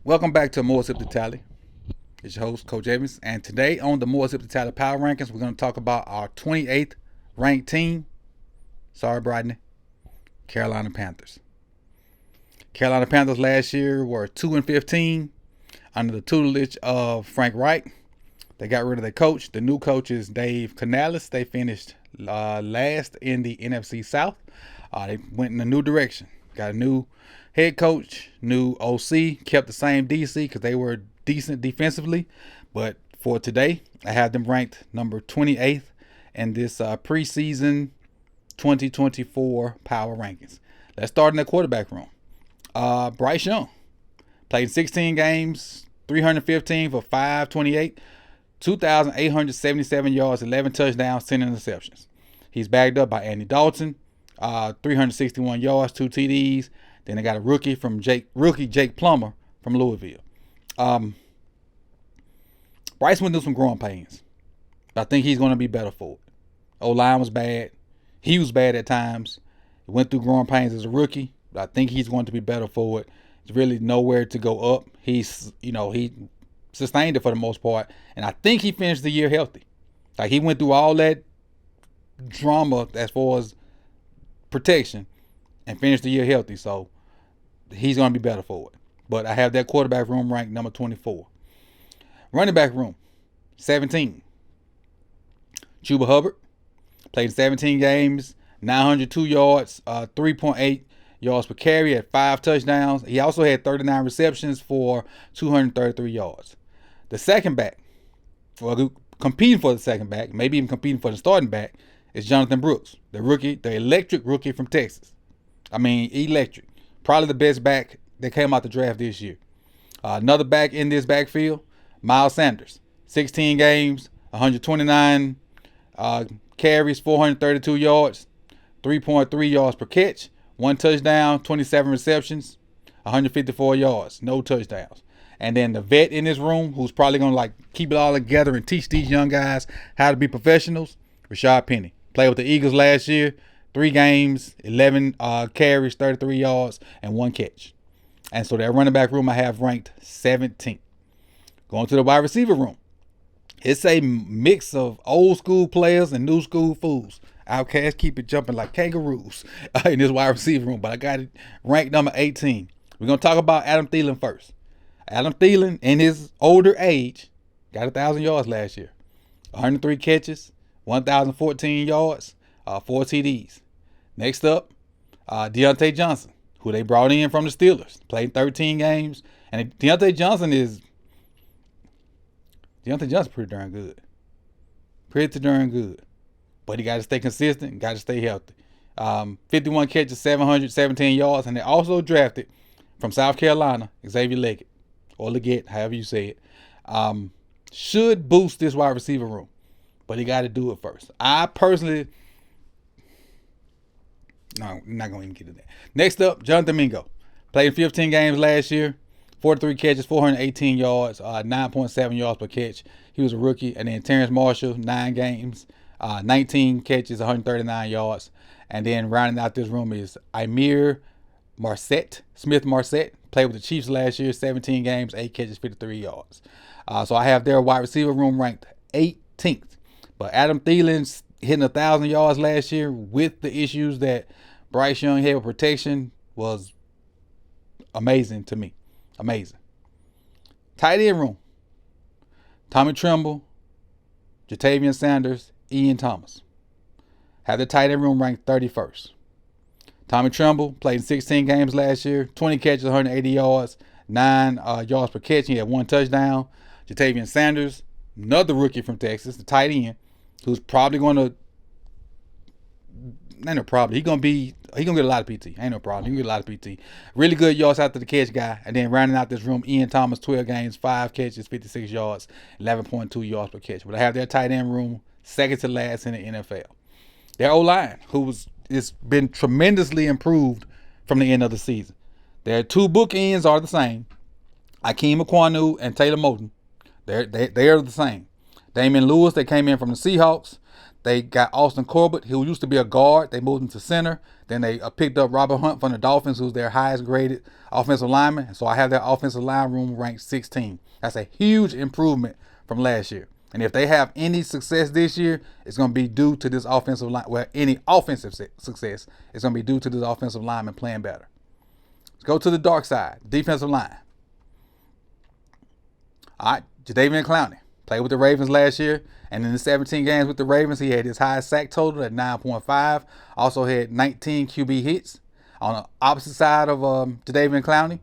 Welcome back to more Sip2Tally. It's your host, Coach Evans, and today on the more Sip2Tally Power Rankings, we're going to talk about our 28th ranked team. Sorry, Brodney. Carolina Panthers. Carolina Panthers last year were 2-15 under the tutelage of Frank Reich. They got rid of their coach. The new coach is Dave Canales. They finished last in the NFC South. They went in a new direction. Got a new head coach, new OC, kept the same DC because they were decent defensively. But for today, I have them ranked number 28th in this preseason 2024 power rankings. Let's start in the quarterback room. Bryce Young played 16 games, 315 for 528, 2,877 yards, 11 touchdowns, 10 interceptions. He's backed up by Andy Dalton, 361 yards, 2 TDs. Then they got a rookie Jake Plummer from Louisville. Bryce went through some growing pains. I think he's going to be better for it. O-line was bad. He was bad at times. He went through growing pains as a rookie. But I think he's going to be better for it. There's really nowhere to go up. He sustained it for the most part. And I think he finished the year healthy. Like, he went through all that drama as far as protection and finished the year healthy. So he's going to be better for it. But I have that quarterback room ranked number 24. Running back room, 17. Chuba Hubbard played 17 games, 902 yards, 3.8 yards per carry at 5 touchdowns. He also had 39 receptions for 233 yards. The second back, competing for the second back, maybe even competing for the starting back, is Jonathan Brooks, the electric rookie from Texas. I mean, electric. Probably the best back that came out the draft this year. Another back in this backfield, Miles Sanders. 16 games, 129 carries, 432 yards, 3.3 yards per catch, 1 touchdown, 27 receptions, 154 yards, no touchdowns. And then the vet in this room, who's probably going to keep it all together and teach these young guys how to be professionals, Rashad Penny. Played with the Eagles last year, 3 games, 11 carries, 33 yards, and 1 catch. And so that running back room I have ranked 17th. Going to the wide receiver room. It's a mix of old school players and new school fools. Outcasts keep it jumping like kangaroos in this wide receiver room, but I got it ranked number 18. We're going to talk about Adam Thielen first. Adam Thielen, in his older age, got 1,000 yards last year. 103 catches, 1,014 yards, 4 TDs. Next up, Deontay Johnson, who they brought in from the Steelers. Played 13 games. And Deontay Johnson pretty darn good. Pretty darn good. But he got to stay consistent, got to stay healthy. 51 catches, 717 yards. And they also drafted from South Carolina, Xavier Leggett, or Leggett, however you say it. Should boost this wide receiver room. But he got to do it first. I personally... No, I'm not going to even get to that. Next up, Jonathan Mingo. Played 15 games last year. 43 catches, 418 yards, 9.7 yards per catch. He was a rookie. And then Terrence Marshall, 9 games, 19 catches, 139 yards. And then rounding out this room is Smith Marset. Played with the Chiefs last year, 17 games, 8 catches, 53 yards. So I have their wide receiver room ranked 18th. But Adam Thielen's hitting 1,000 yards last year with the issues that Bryce Young had with protection was amazing to me. Amazing. Tight end room. Tommy Tremble, Jatavian Sanders, Ian Thomas. Have the tight end room ranked 31st. Tommy Tremble played 16 games last year, 20 catches, 180 yards, 9 yards per catch. He had 1 touchdown. Jatavian Sanders, another rookie from Texas, the tight end, who's probably going to, ain't no problem. He's gonna get a lot of PT. Ain't no problem. He can get a lot of PT. Really good yards after the catch guy. And then rounding out this room, Ian Thomas, 12 games, 5 catches, 56 yards, 11.2 yards per catch. But I have their tight end room second to last in the NFL. Their O-line, it's been tremendously improved from the end of the season. Their 2 bookends are the same. Akeem Aquanu and Taylor Moton. They are the same. Damian Lewis, that came in from the Seahawks. They got Austin Corbett, who used to be a guard. They moved him to center. Then they picked up Robert Hunt from the Dolphins, who's their highest graded offensive lineman. So I have their offensive line room ranked 16. That's a huge improvement from last year. And if they have any success this year, it's going to be due to this offensive line. Well, any offensive success is going to be due to this offensive lineman playing better. Let's go to the dark side, defensive line. All right, Jadeveon Clowney played with the Ravens last year, and in the 17 games with the Ravens, he had his highest sack total at 9.5. Also had 19 QB hits. On the opposite side of Jadeveon Clowney,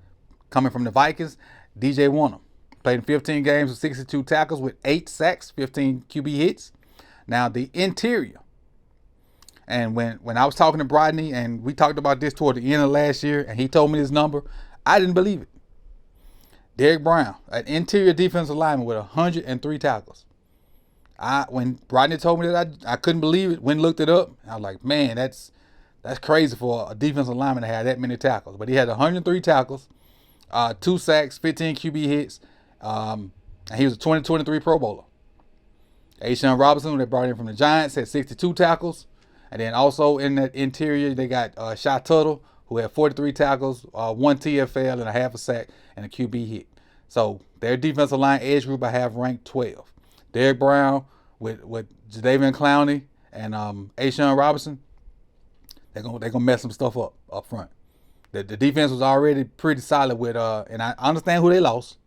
coming from the Vikings, DJ Warner played in 15 games with 62 tackles with 8 sacks, 15 QB hits. Now the interior, and when I was talking to Brodney, and we talked about this toward the end of last year, and he told me this number, I didn't believe it. Derek Brown, an interior defensive lineman with 103 tackles. When Brodney told me that, I couldn't believe it. Went and looked it up. I was like, man, that's crazy for a defensive lineman to have that many tackles. But he had 103 tackles, 2 sacks, 15 QB hits, and he was a 2023 Pro Bowler. A'Shawn Robinson, they brought in from the Giants, had 62 tackles. And then also in that interior, they got Shy Tuttle, who had 43 tackles, 1 TFL, and a half a sack, and a QB hit. So their defensive line edge group I have ranked 12. Derek Brown with Jadeveon Clowney and A'Shawn Robinson, they're gonna mess some stuff up front. The defense was already pretty solid with and I understand who they lost.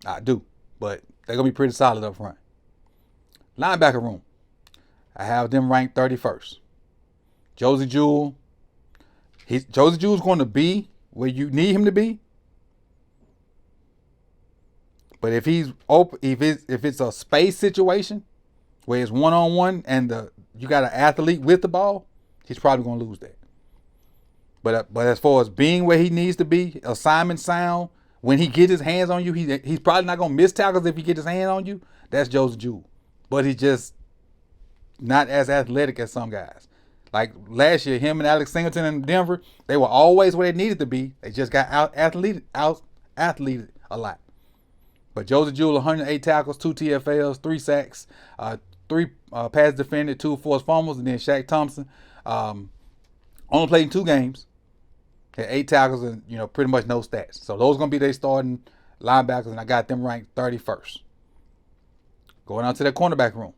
I do, but they're gonna be pretty solid up front. Linebacker room, I have them ranked 31st. Josey Jewell, Josey Jewell's going to be where you need him to be. But if he's open, if it's a space situation where it's one-on-one and you got an athlete with the ball, he's probably going to lose that. But as far as being where he needs to be, assignment sound, when he gets his hands on you, he's probably not going to miss tackles if he gets his hand on you. That's Josey Jewell. But he's just not as athletic as some guys. Like last year, him and Alex Singleton in Denver, they were always where they needed to be. They just got out-athleted a lot. But Josey Jewell, 108 tackles, 2 TFLs, 3 sacks, 3 pass defended, 2 forced fumbles, and then Shaq Thompson only played in 2 games, had 8 tackles and pretty much no stats. So those are gonna be their starting linebackers, and I got them ranked 31st. Going on to the cornerback room.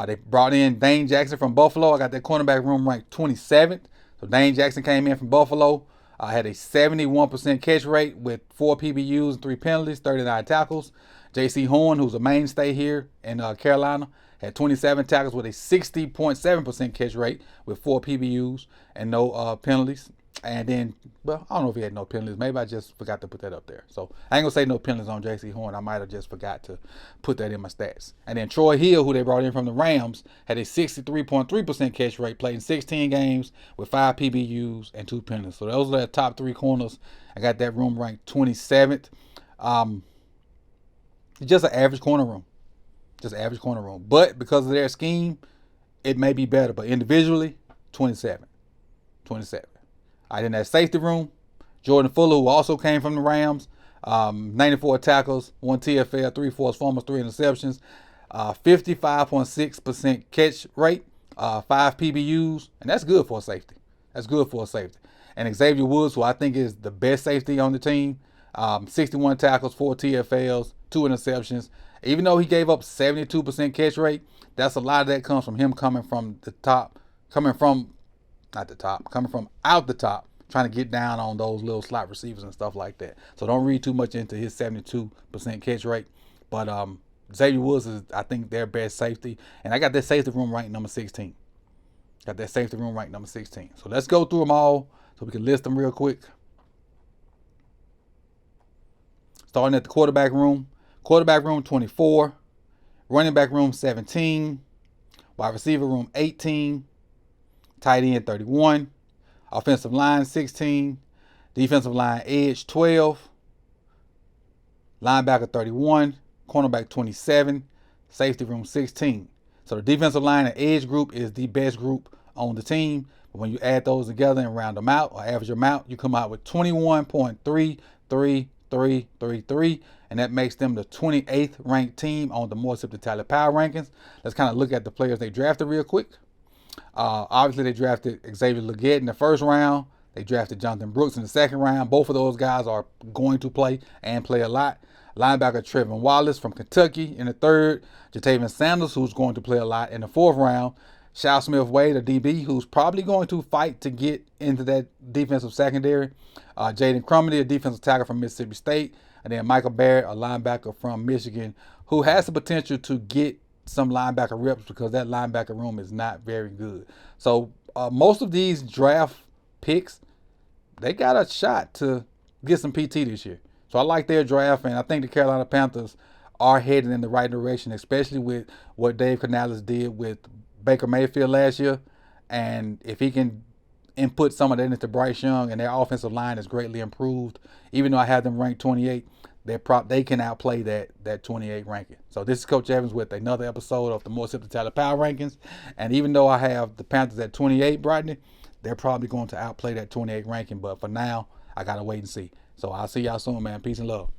They brought in Dane Jackson from Buffalo. I got that cornerback room ranked 27th. So Dane Jackson came in from Buffalo. Had a 71% catch rate with 4 PBUs and 3 penalties, 39 tackles. J.C. Horn, who's a mainstay here in Carolina, had 27 tackles with a 60.7% catch rate with 4 PBUs and no penalties. And then, well, I don't know if he had no penalties. Maybe I just forgot to put that up there. So I ain't going to say no penalties on J.C. Horn. I might have just forgot to put that in my stats. And then Troy Hill, who they brought in from the Rams, had a 63.3% catch rate, played in 16 games with 5 PBUs and 2 penalties. So those are the top 3 corners. I got that room ranked 27th. It's just an average corner room. But because of their scheme, it may be better. But individually, 27. I did that safety room. Jordan Fuller, who also came from the Rams, 94 tackles, 1 TFL, 3 forced fumbles, 3 interceptions, 55.6% catch rate, 5 PBUs, and that's good for a safety. And Xavier Woods, who I think is the best safety on the team, 61 tackles, 4 TFLs, 2 interceptions. Even though he gave up 72% catch rate, that's a lot of that comes from him coming from out the top, trying to get down on those little slot receivers and stuff like that. So don't read too much into his 72% catch rate. But Xavier Woods is, I think, their best safety. And I got that safety room ranked number 16. So let's go through them all so we can list them real quick. Starting at the quarterback room. Quarterback room, 24. Running back room, 17. Wide receiver room, 18. Tight end, 31. Offensive line, 16. Defensive line edge, 12. Linebacker, 31. Cornerback, 27. Safety room, 16. So the defensive line and edge group is the best group on the team. But when you add those together and round them out or average them out, you come out with 21.3333. and that makes them the 28th ranked team on the More Sip2Tally Power Rankings. Let's kind of look at the players they drafted real quick. Obviously, they drafted Xavier Legette in the first round. They drafted Jonathan Brooks in the second round. Both of those guys are going to play and play a lot. Linebacker Trevin Wallace from Kentucky in the third. Jatavian Sanders, who's going to play a lot in the fourth round. Shao Smith-Wade, a DB, who's probably going to fight to get into that defensive secondary. Jaden Crumedy, a defensive tackle from Mississippi State. And then Michael Barrett, a linebacker from Michigan, who has the potential to get some linebacker reps because that linebacker room is not very good. So most of these draft picks, they got a shot to get some PT this year. So I like their draft, and I think the Carolina Panthers are heading in the right direction, especially with what Dave Canales did with Baker Mayfield last year. And if he can input some of that into Bryce Young, and their offensive line is greatly improved, even though I have them ranked 28, they can outplay that 28 ranking. So this is Coach Evans with another episode of the More Sip2Tally Power Rankings. And even though I have the Panthers at 28, Brodney, they're probably going to outplay that 28 ranking. But for now, I got to wait and see. So I'll see y'all soon, man. Peace and love.